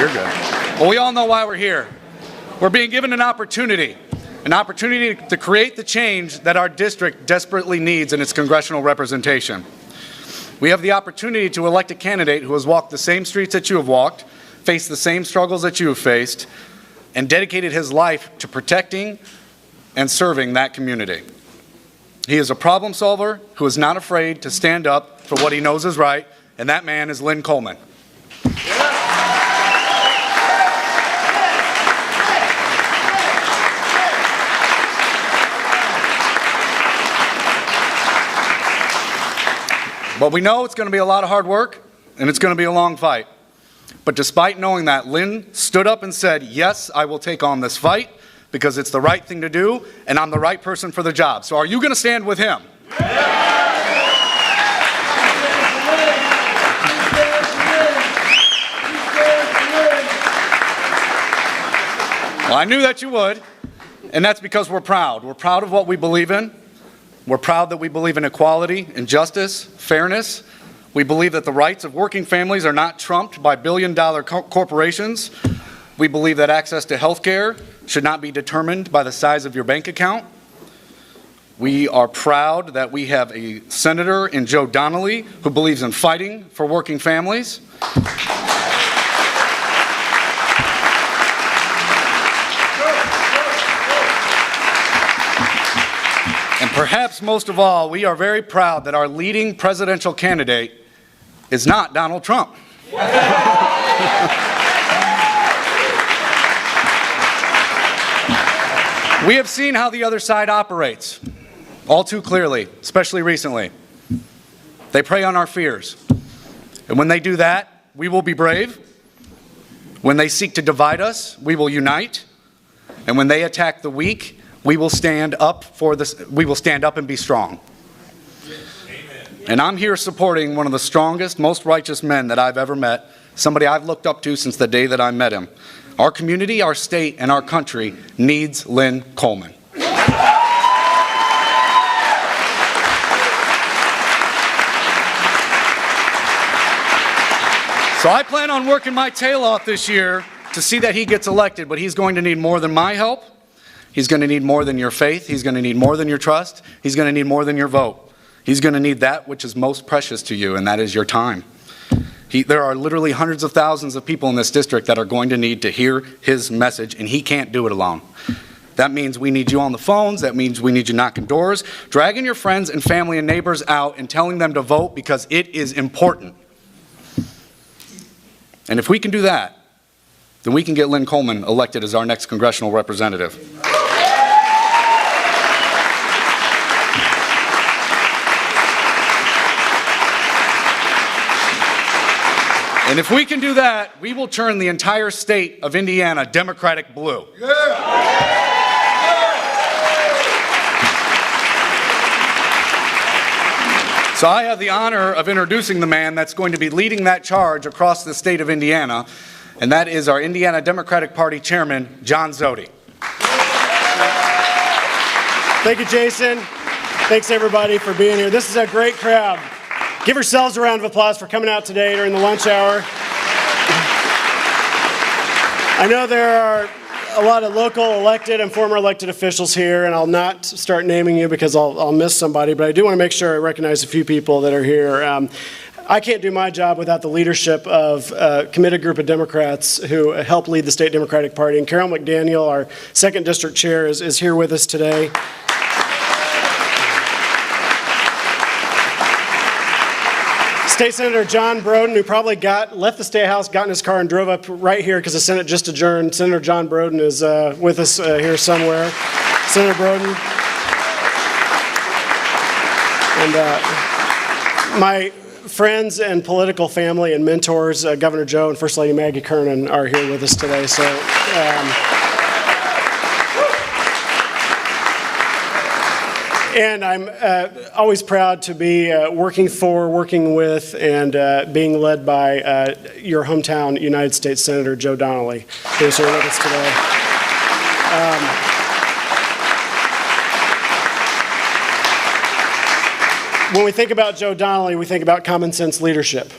You're good. Well, we all know why we're here. We're being given an opportunity to create the change that our district desperately needs in its congressional representation. We have the opportunity to elect a candidate who has walked the same streets that you have walked, faced the same struggles that you have faced, and dedicated his life to protecting and serving that community. He is a problem solver who is not afraid to stand up for what he knows is right, and that man is Lynn Coleman. But we know it's going to be a lot of hard work, and it's going to be a long fight. But despite knowing that, Lynn stood up and said, yes, I will take on this fight because it's the right thing to do, and I'm the right person for the job. So are you going to stand with him? Well, I knew that you would, and that's because we're proud. We're proud of what we believe in. We're proud that we believe in equality and justice, fairness. We believe that the rights of working families are not trumped by billion-dollar corporations. We believe that access to health care should not be determined by the size of your bank account. We are proud that we have a senator in Joe Donnelly who believes in fighting for working families. And perhaps most of all, we are very proud that our leading presidential candidate is not Donald Trump. We have seen how the other side operates all too clearly, especially recently. They prey on our fears. And when they do that, we will be brave. When they seek to divide us, we will unite. And when they attack the weak, we will stand up and be strong. Amen. And I'm here supporting one of the strongest, most righteous men that I've ever met, somebody I've looked up to since the day that I met him. Our community, our state, and our country needs Lynn Coleman. So I plan on working my tail off this year to see that he gets elected, but he's going to need more than my help. He's going to need more than your faith. He's going to need more than your trust. He's going to need more than your vote. He's going to need that which is most precious to you, and that is your time. There are literally hundreds of thousands of people in this district that are going to need to hear his message, and he can't do it alone. That means we need you on the phones. That means we need you knocking doors, dragging your friends and family and neighbors out and telling them to vote because it is important. And if we can do that, then we can get Lynn Coleman elected as our next congressional representative. And if we can do that, we will turn the entire state of Indiana Democratic blue. Yeah. So I have the honor of introducing the man that's going to be leading that charge across the state of Indiana, and that is our Indiana Democratic Party Chairman, John Zody. Thank you, Jason. Thanks, everybody, for being here. This is a great crowd. Give yourselves a round of applause for coming out today during the lunch hour. I know there are a lot of local elected and former elected officials here, and I'll not start naming you because I'll miss somebody, but I do want to make sure I recognize a few people that are here. I can't do my job without the leadership of a committed group of Democrats who help lead the State Democratic Party. And Carol McDaniel, our 2nd District Chair, is here with us today. State Senator John Broden, who probably left the State House, got in his car, and drove up right here because the Senate just adjourned. Senator John Broden is with us here somewhere. Senator Broden. And my friends and political family and mentors, Governor Joe and First Lady Maggie Kernan, are here with us today. So. And I'm always proud to be working with, and being led by your hometown United States Senator Joe Donnelly, who's here with us today. When we think about Joe Donnelly, we think about common sense leadership.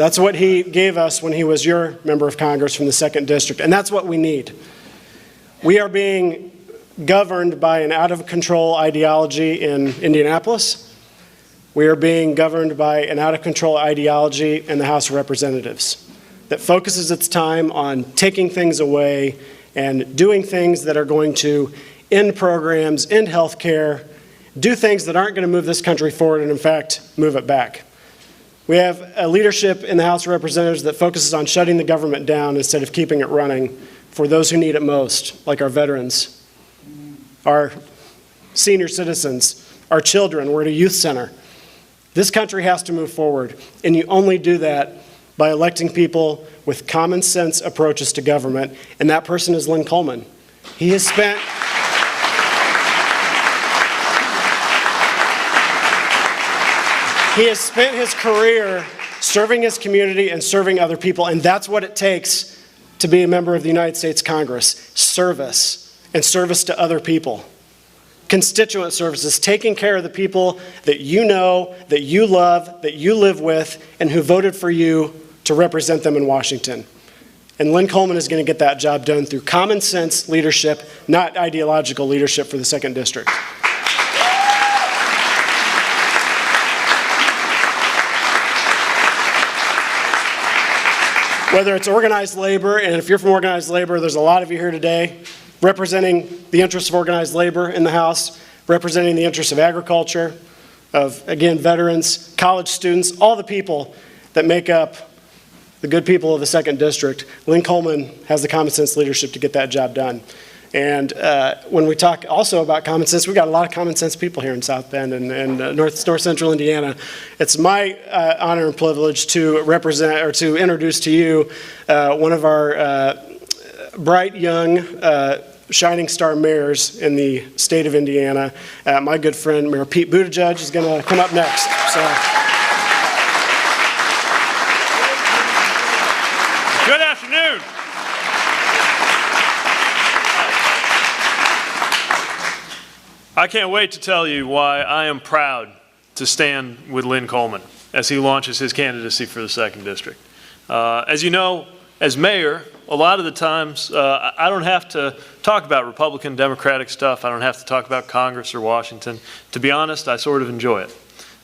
That's what he gave us when he was your member of Congress from the 2nd District, and that's what we need. We are being governed by an out-of-control ideology in Indianapolis. We are being governed by an out-of-control ideology in the House of Representatives that focuses its time on taking things away and doing things that are going to end programs, end health care, do things that aren't going to move this country forward and, in fact, move it back. We have a leadership in the House of Representatives that focuses on shutting the government down instead of keeping it running for those who need it most, like our veterans, our senior citizens, our children. We're at a youth center. This country has to move forward, and you only do that by electing people with common sense approaches to government, and that person is Lynn Coleman. He has spent his career serving his community and serving other people, and that's what it takes to be a member of the United States Congress. Service, and service to other people. Constituent services, taking care of the people that you know, that you love, that you live with, and who voted for you to represent them in Washington. And Lynn Coleman is going to get that job done through common sense leadership, not ideological leadership for the 2nd District. Whether it's organized labor, and if you're from organized labor, there's a lot of you here today representing the interests of organized labor in the House, representing the interests of agriculture, of, again, veterans, college students, all the people that make up the good people of the 2nd District. Lynn Coleman has the common sense leadership to get that job done. And when we talk also about common sense, we've got a lot of common sense people here in South Bend and North Central Indiana. It's my honor and privilege to represent, or to introduce to you one of our bright young shining star mayors in the state of Indiana. My good friend, Mayor Pete Buttigieg, is going to come up next. So. Good afternoon. I can't wait to tell you why I am proud to stand with Lynn Coleman as he launches his candidacy for the 2nd District. As you know, as mayor, a lot of the times I don't have to talk about Republican, Democratic stuff. I don't have to talk about Congress or Washington. To be honest, I sort of enjoy it.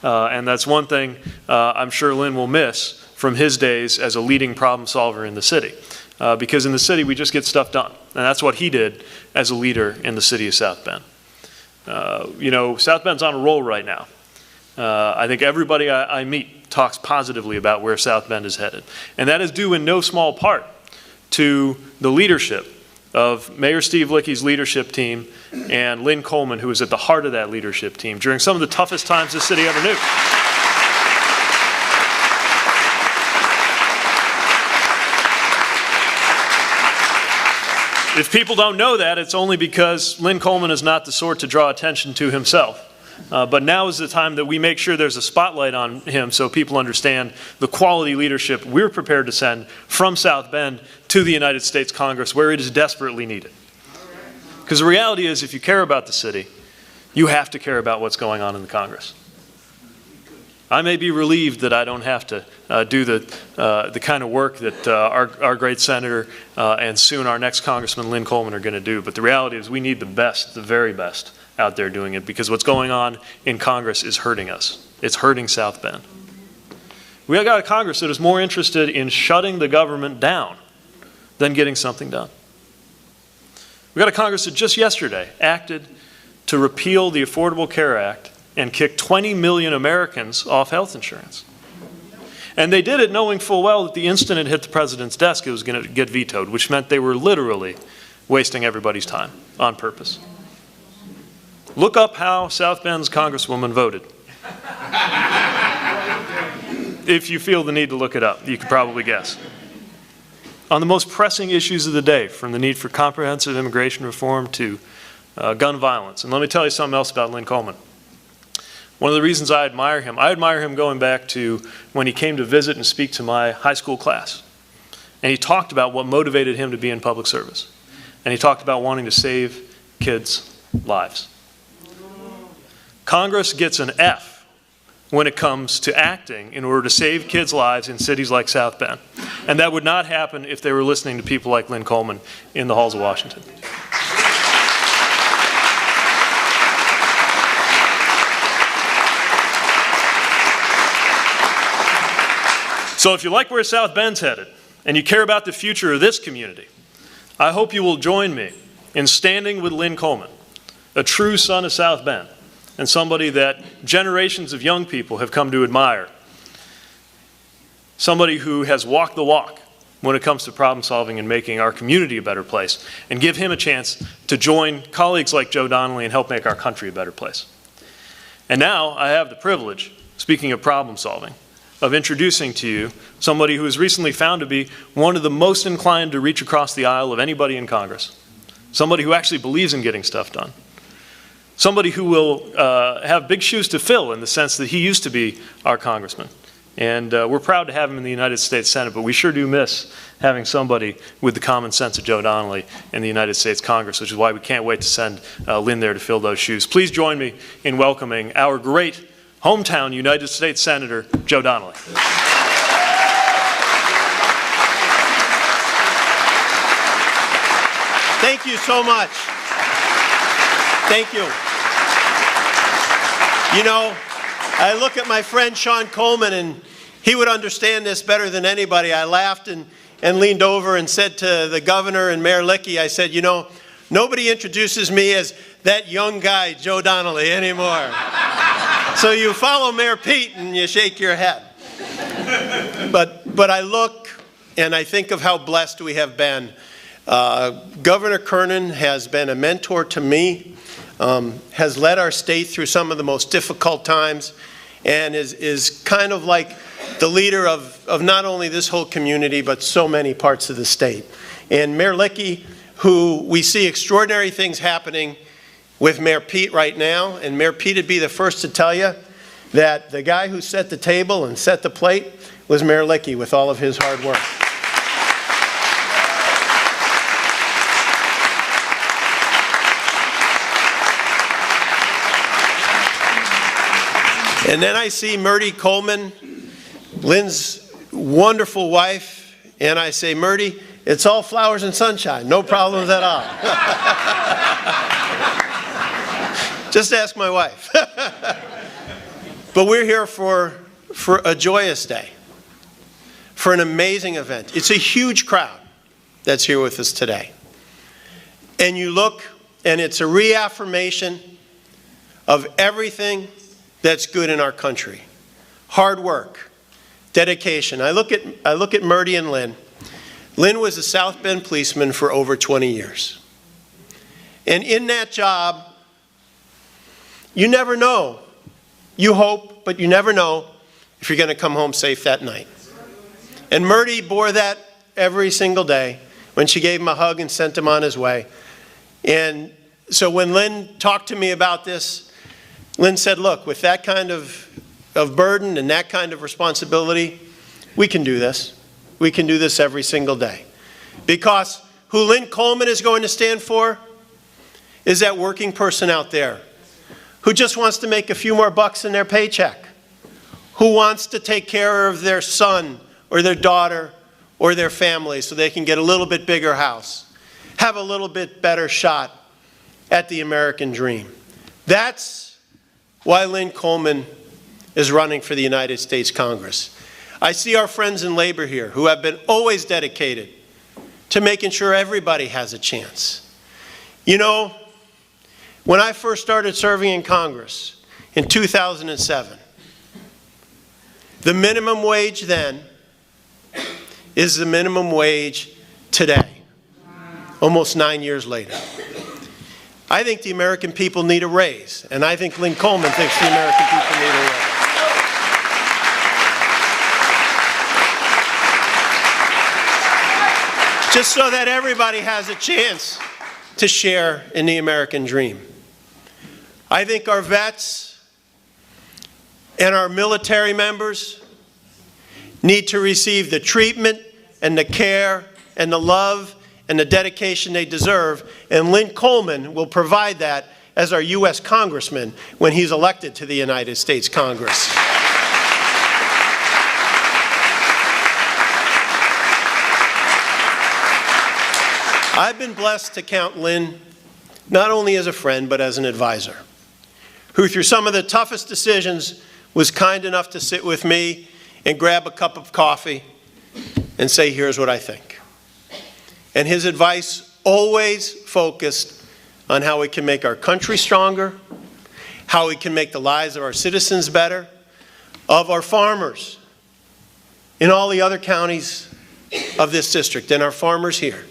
And that's one thing I'm sure Lynn will miss from his days as a leading problem solver in the city. Because in the city, we just get stuff done. And that's what he did as a leader in the city of South Bend. You know, South Bend's on a roll right now. I think everybody I meet talks positively about where South Bend is headed. And that is due in no small part to the leadership of Mayor Steve Lickey's leadership team and Lynn Coleman, who is at the heart of that leadership team during some of the toughest times the city ever knew. If people don't know that, it's only because Lynn Coleman is not the sort to draw attention to himself. But now is the time that we make sure there's a spotlight on him so people understand the quality leadership we're prepared to send from South Bend to the United States Congress where it is desperately needed. Because the reality is, if you care about the city, you have to care about what's going on in the Congress. I may be relieved that I don't have to do the kind of work that our great senator and soon our next Congressman Lynn Coleman are going to do, but the reality is we need the best, the very best out there doing it, because what's going on in Congress is hurting us. It's hurting South Bend. We got a Congress that is more interested in shutting the government down than getting something done. We got a Congress that just yesterday acted to repeal the Affordable Care Act and kick 20 million Americans off health insurance. And they did it knowing full well that the instant it hit the president's desk, it was going to get vetoed, which meant they were literally wasting everybody's time on purpose. Look up how South Bend's Congresswoman voted. If you feel the need to look it up, you can probably guess. On the most pressing issues of the day, from the need for comprehensive immigration reform to gun violence. And let me tell you something else about Lynn Coleman. One of the reasons I admire him going back to when he came to visit and speak to my high school class. And he talked about what motivated him to be in public service. And he talked about wanting to save kids' lives. Congress gets an F when it comes to acting in order to save kids' lives in cities like South Bend. And that would not happen if they were listening to people like Lynn Coleman in the halls of Washington. So if you like where South Bend's headed, and you care about the future of this community, I hope you will join me in standing with Lynn Coleman, a true son of South Bend, and somebody that generations of young people have come to admire. Somebody who has walked the walk when it comes to problem solving and making our community a better place, and give him a chance to join colleagues like Joe Donnelly and help make our country a better place. And now I have the privilege, speaking of problem solving, of introducing to you somebody who is recently found to be one of the most inclined to reach across the aisle of anybody in Congress. Somebody who actually believes in getting stuff done. Somebody who will have big shoes to fill in the sense that he used to be our congressman. And we're proud to have him in the United States Senate, but we sure do miss having somebody with the common sense of Joe Donnelly in the United States Congress, which is why we can't wait to send Lynn there to fill those shoes. Please join me in welcoming our great hometown United States Senator Joe Donnelly. Thank you so much. Thank you. You know, I look at my friend Sean Coleman, and he would understand this better than anybody. I laughed and leaned over and said to the governor and Mayor Lickey, I said, you know, nobody introduces me as that young guy, Joe Donnelly, anymore. So you follow Mayor Pete and you shake your head. But I look and I think of how blessed we have been. Governor Kernan has been a mentor to me, has led our state through some of the most difficult times, and is kind of like the leader of not only this whole community, but so many parts of the state. And Mayor Lickey, who we see extraordinary things happening with Mayor Pete right now, and Mayor Pete would be the first to tell you that the guy who set the table and set the plate was Mayor Lickey with all of his hard work. And then I see Myrtie Coleman, Lynn's wonderful wife, and I say, Myrtie, it's all flowers and sunshine, no problems at all. Just ask my wife. But we're here for a joyous day, for an amazing event. It's a huge crowd that's here with us today. And you look, and it's a reaffirmation of everything that's good in our country. Hard work, dedication. I look at Myrtie and Lynn. Lynn was a South Bend policeman for over 20 years. And in that job, you never know. You hope, but you never know if you're going to come home safe that night. And Myrtie bore that every single day when she gave him a hug and sent him on his way. And so when Lynn talked to me about this, Lynn said, look, with that kind of burden and that kind of responsibility, we can do this. We can do this every single day. Because who Lynn Coleman is going to stand for is that working person out there who just wants to make a few more bucks in their paycheck, who wants to take care of their son or their daughter or their family so they can get a little bit bigger house, have a little bit better shot at the American dream. That's why Lynn Coleman is running for the United States Congress. I see our friends in labor here who have been always dedicated to making sure everybody has a chance. You know, when I first started serving in Congress in 2007, the minimum wage then is the minimum wage today, almost 9 years later. I think the American people need a raise, and I think Lynn Coleman thinks the American people need a raise. Just so that everybody has a chance to share in the American dream. I think our vets and our military members need to receive the treatment and the care and the love and the dedication they deserve, and Lynn Coleman will provide that as our U.S. Congressman when he's elected to the United States Congress. I've been blessed to count Lynn not only as a friend, but as an advisor, who through some of the toughest decisions was kind enough to sit with me and grab a cup of coffee and say, here's what I think. And his advice always focused on how we can make our country stronger, how we can make the lives of our citizens better, of our farmers in all the other counties of this district, and our farmers here,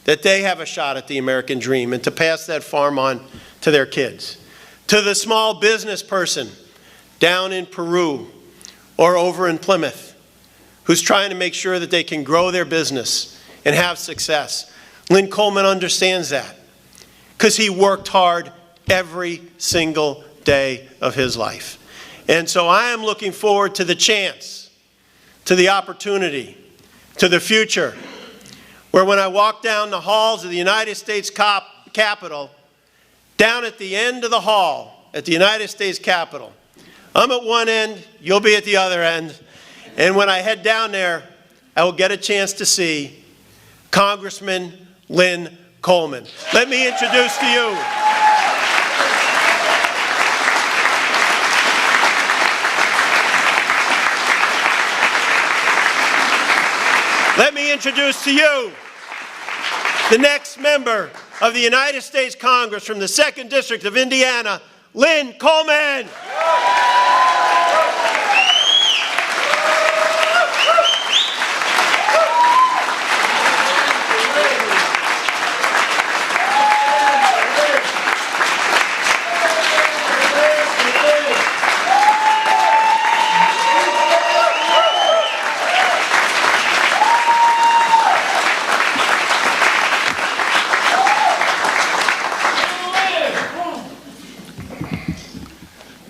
that they have a shot at the American dream and to pass that farm on to their kids. To the small business person down in Peru or over in Plymouth who's trying to make sure that they can grow their business and have success. Lynn Coleman understands that because he worked hard every single day of his life. And so I am looking forward to the chance, to the opportunity, to the future, where when I walk down the halls of the United States Capitol, down at the end of the hall at the United States Capitol, I'm at one end, you'll be at the other end, and when I head down there, I will get a chance to see Congressman Lynn Coleman. Let me introduce to you the next member of the United States Congress from the 2nd District of Indiana, Lynn Coleman.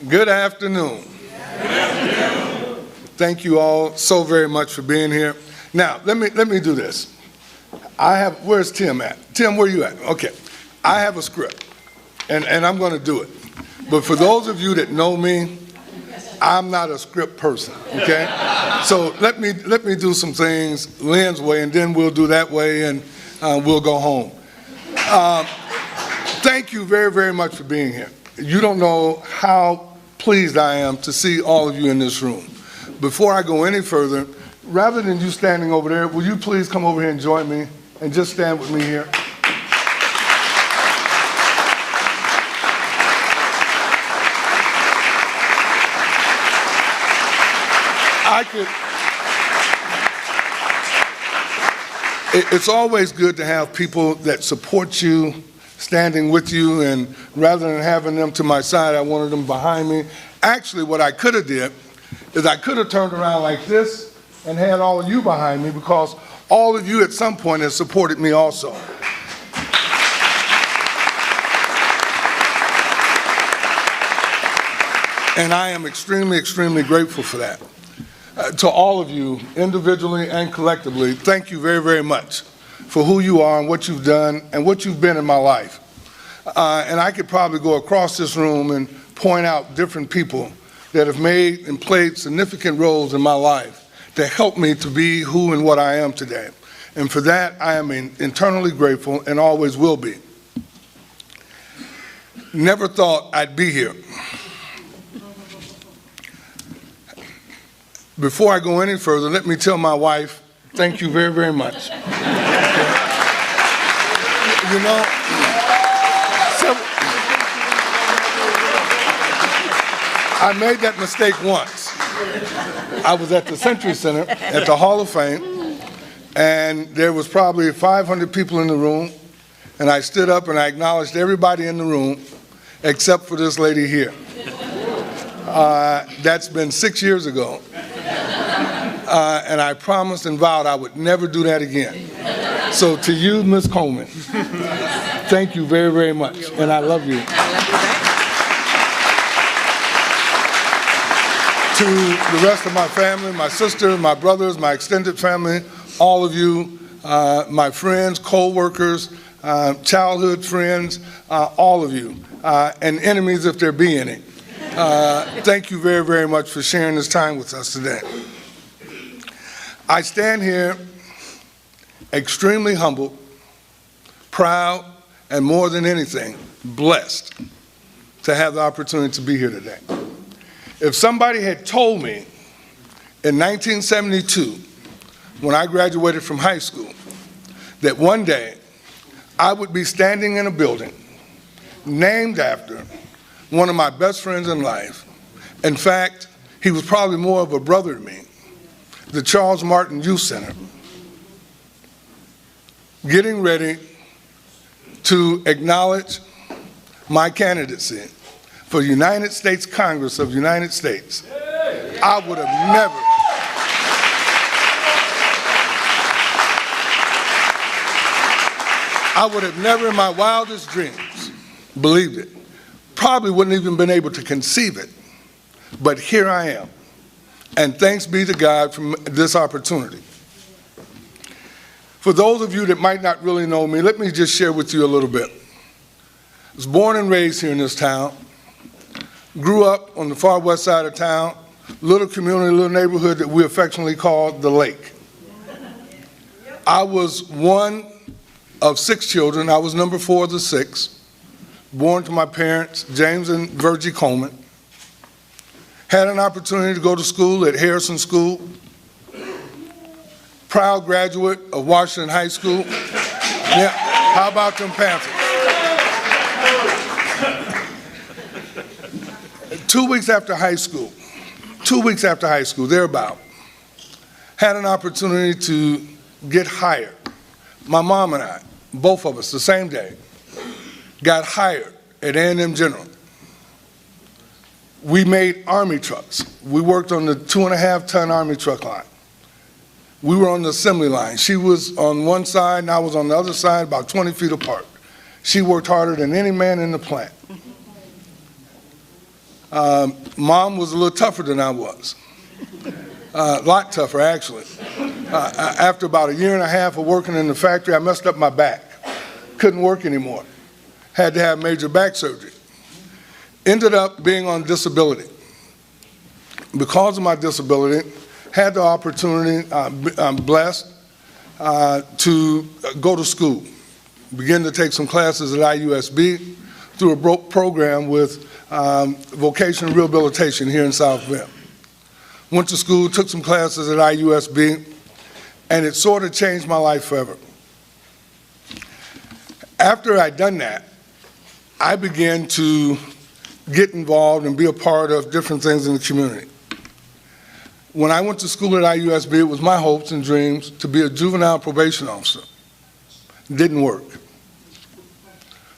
Good afternoon. Thank you all so very much for being here. Now, let me do this. Where's Tim at? Tim, where you at? Okay. I have a script, and I'm going to do it. But for those of you that know me, I'm not a script person, okay? So let me do some things Lynn's way, and then we'll do that way, and we'll go home. Thank you very, very much for being here. You don't know how pleased I am to see all of you in this room. Before I go any further, rather than you standing over there, will you please come over here and join me and just stand with me here? It's always good to have people that support you, standing with you, and rather than having them to my side, I wanted them behind me. Actually, what I could have did is I could have turned around like this and had all of you behind me, because all of you at some point have supported me also. And I am extremely, extremely grateful for that. To all of you, individually and collectively, thank you very, very much for who you are and what you've done and what you've been in my life. And I could probably go across this room and point out different people that have made and played significant roles in my life to help me to be who and what I am today. And for that, I am internally grateful and always will be. Never thought I'd be here. Before I go any further, let me tell my wife, thank you very, very much. You know, I made that mistake once. I was at the Century Center at the Hall of Fame, and there was probably 500 people in the room, and I stood up and I acknowledged everybody in the room except for this lady here. That's been 6 years ago. And I promised and vowed I would never do that again. So to you, Ms. Coleman, thank you very, very much, and I love you. To the rest of my family, my sister, my brothers, my extended family, all of you, my friends, co-workers, childhood friends, all of you, and enemies if there be any. Thank you very, very much for sharing this time with us today. I stand here extremely humbled, proud, and more than anything, blessed to have the opportunity to be here today. If somebody had told me in 1972, when I graduated from high school, that one day I would be standing in a building named after one of my best friends in life. In fact, he was probably more of a brother to me, the Charles Martin Youth Center, getting ready to acknowledge my candidacy for United States Congress of the United States, I would have never, in my wildest dreams believed it. Probably wouldn't even been able to conceive it. But here I am. And thanks be to God for this opportunity. For those of you that might not really know me, let me just share with you a little bit. I was born and raised here in this town. Grew up on the far west side of town, little community, little neighborhood that we affectionately call the Lake. I was one of 6 children. I was number 4 of the 6, born to my parents, James and Virgie Coleman. Had an opportunity to go to school at Harrison School. Proud graduate of Washington High School. Yeah, how about them Panthers? 2 weeks after high school, thereabout, had an opportunity to get hired. My mom and I, both of us, the same day, got hired at A&M General. We made Army trucks. We worked on the 2.5-ton Army truck line. We were on the assembly line. She was on one side and I was on the other side, about 20 feet apart. She worked harder than any man in the plant. Mom was a little tougher than I was. A lot tougher, actually. After about 1.5 years of working in the factory, I messed up my back. Couldn't work anymore. Had to have major back surgery. Ended up being on disability. Because of my disability, had the opportunity, I'm blessed, to go to school. Began to take some classes at IUSB through a program with vocational rehabilitation here in South Bend. Went to school, took some classes at IUSB, and it sort of changed my life forever. After I'd done that, I began to get involved and be a part of different things in the community. When I went to school at IUSB, it was my hopes and dreams to be a juvenile probation officer. Didn't work.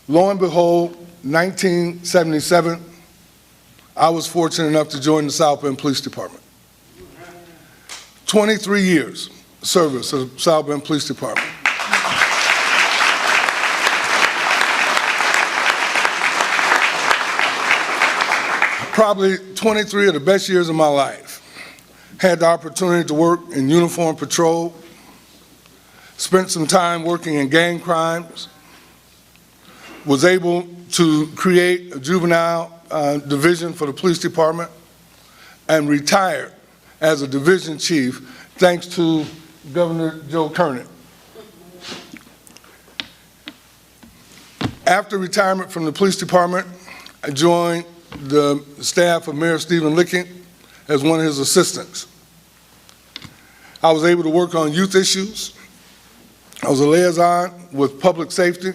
Lo and behold, 1977, I was fortunate enough to join the South Bend Police Department. 23 years service of the South Bend Police Department. Probably 23 of the best years of my life. Had the opportunity to work in uniform patrol, spent some time working in gang crimes, was able to create a juvenile division for the police department, and retired as a division chief thanks to Governor Joe Kernan. After retirement from the police department, I joined the staff of Mayor Stephen Licking as one of his assistants. I was able to work on youth issues. I was a liaison with public safety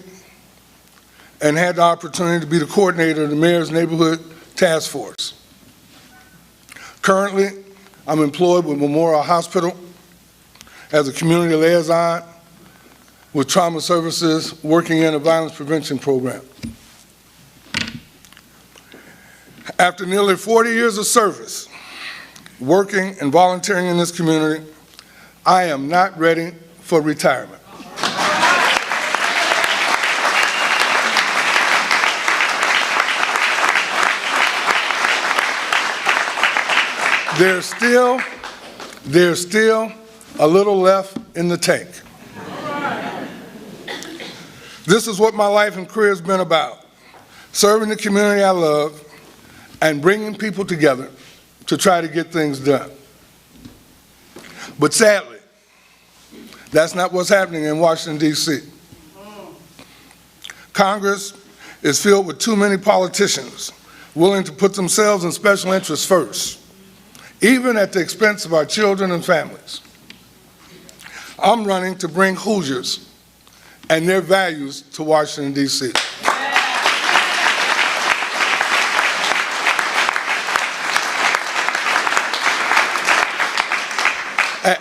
and had the opportunity to be the coordinator of the Mayor's Neighborhood Task Force. Currently, I'm employed with Memorial Hospital as a community liaison with trauma services working in a violence prevention program. After nearly 40 years of service, working and volunteering in this community, I am not ready for retirement. There's still a little left in the tank. This is what my life and career has been about: serving the community I love and bringing people together to try to get things done. But sadly, that's not what's happening in Washington, D.C. Congress is filled with too many politicians willing to put themselves and special interests first, even at the expense of our children and families. I'm running to bring Hoosiers and their values to Washington, D.C.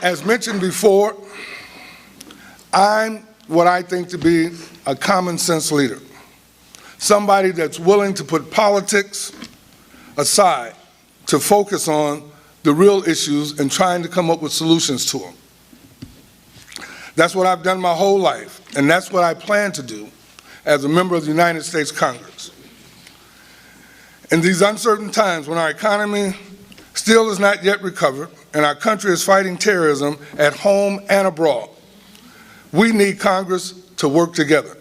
As mentioned before, I'm what I think to be a common sense leader, somebody that's willing to put politics aside to focus on the real issues and trying to come up with solutions to them. That's what I've done my whole life, and that's what I plan to do as a member of the United States Congress. In these uncertain times when our economy still is not yet recovered and our country is fighting terrorism at home and abroad, we need Congress to work together.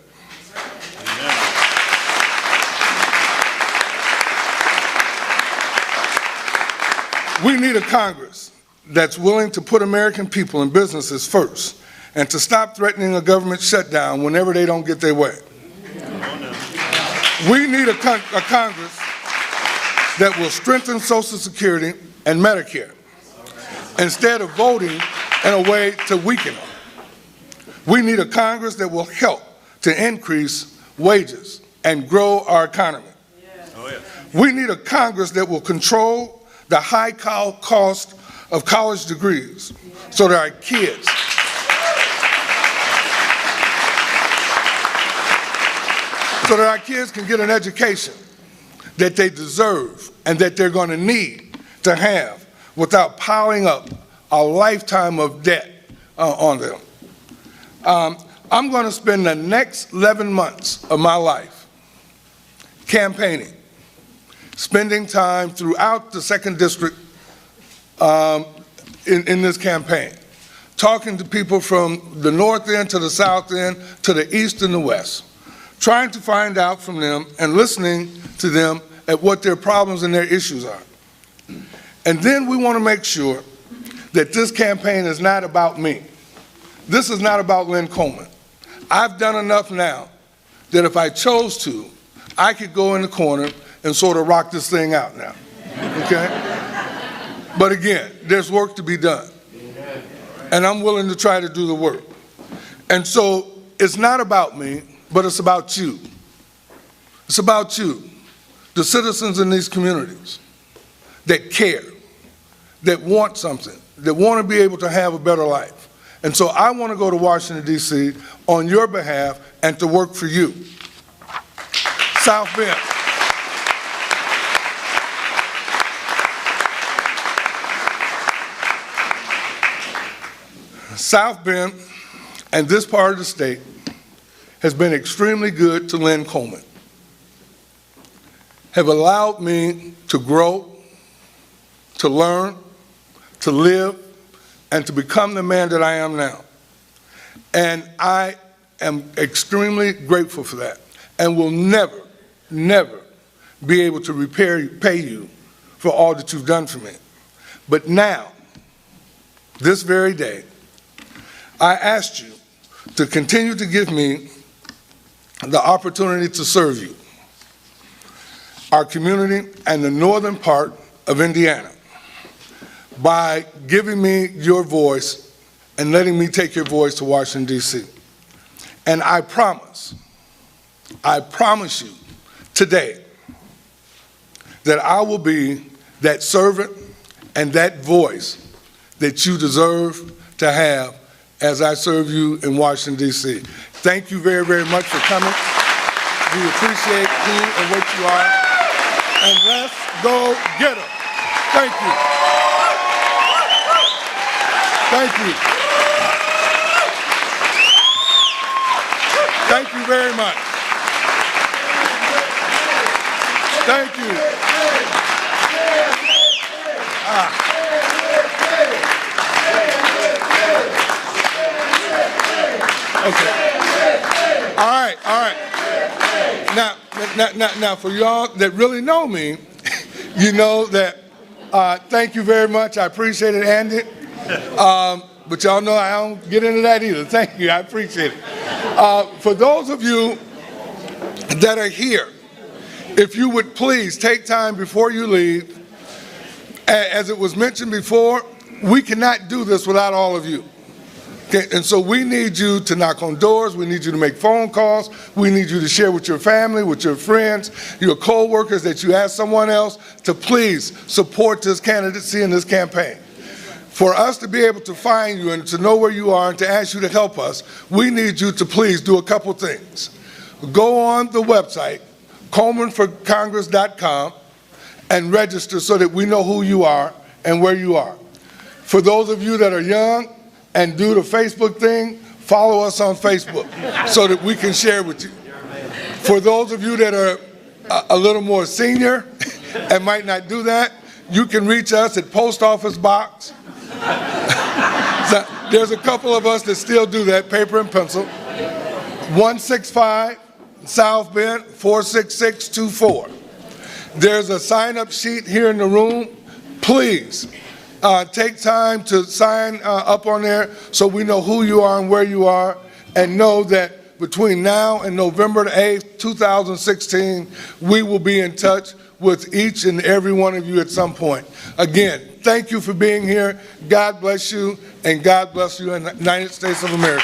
We need a Congress that's willing to put American people and businesses first and to stop threatening a government shutdown whenever they don't get their way. We need a Congress that will strengthen Social Security and Medicare instead of voting in a way to weaken them. We need a Congress that will help to increase wages and grow our economy. We need a Congress that will control the high cost of college degrees so that our kids can get an education that they deserve and that they're going to need to have without piling up a lifetime of debt on them. I'm going to spend the next 11 months of my life campaigning, spending time throughout the 2nd District in this campaign, talking to people from the north end to the south end to the east and the west, trying to find out from them and listening to them at what their problems and their issues are. And then we want to make sure that this campaign is not about me. This is not about Lynn Coleman. I've done enough now that if I chose to, I could go in the corner and sort of rock this thing out now, okay? But again, there's work to be done. And I'm willing to try to do the work. And so it's not about me, but it's about you. It's about you, the citizens in these communities that care, that want something, that want to be able to have a better life. And so I want to go to Washington, D.C. on your behalf and to work for you. South Bend. South Bend and this part of the state has been extremely good to Lynn Coleman, have allowed me to grow, to learn, to live, and to become the man that I am now. And I am extremely grateful for that and will never, never be able to pay you for all that you've done for me. But now, this very day, I asked you to continue to give me the opportunity to serve you, our community, and the northern part of Indiana by giving me your voice and letting me take your voice to Washington, D.C. And I promise you today that I will be that servant and that voice that you deserve to have as I serve you in Washington, D.C. Thank you very, very much for coming. We appreciate who and what you are. And let's go get them. Thank you. Thank you. Thank you very much. Thank you. Okay. All right. Now, for y'all that really know me, you know that, thank you very much. I appreciate it, Andy. But y'all know I don't get into that either. Thank you. I appreciate it. For those of you that are here, if you would please take time before you leave. As it was mentioned before, we cannot do this without all of you. Okay, and so we need you to knock on doors, we need you to make phone calls, we need you to share with your family, with your friends, your co-workers, that you ask someone else to please support this candidacy and this campaign. For us to be able to find you and to know where you are and to ask you to help us, we need you to please do a couple things. Go on the website, ColemanForCongress.com, and register so that we know who you are and where you are. For those of you that are young and do the Facebook thing, follow us on Facebook so that we can share with you. For those of you that are a little more senior and might not do that, you can reach us at Post Office Box. So there's a couple of us that still do that, paper and pencil. 165 South Bend 46624. There's a sign-up sheet here in the room. Please take time to sign up on there so we know who you are and where you are, and know that between now and November the 8th, 2016, we will be in touch with each and every one of you at some point. Again, thank you for being here. God bless you, and God bless you in the United States of America.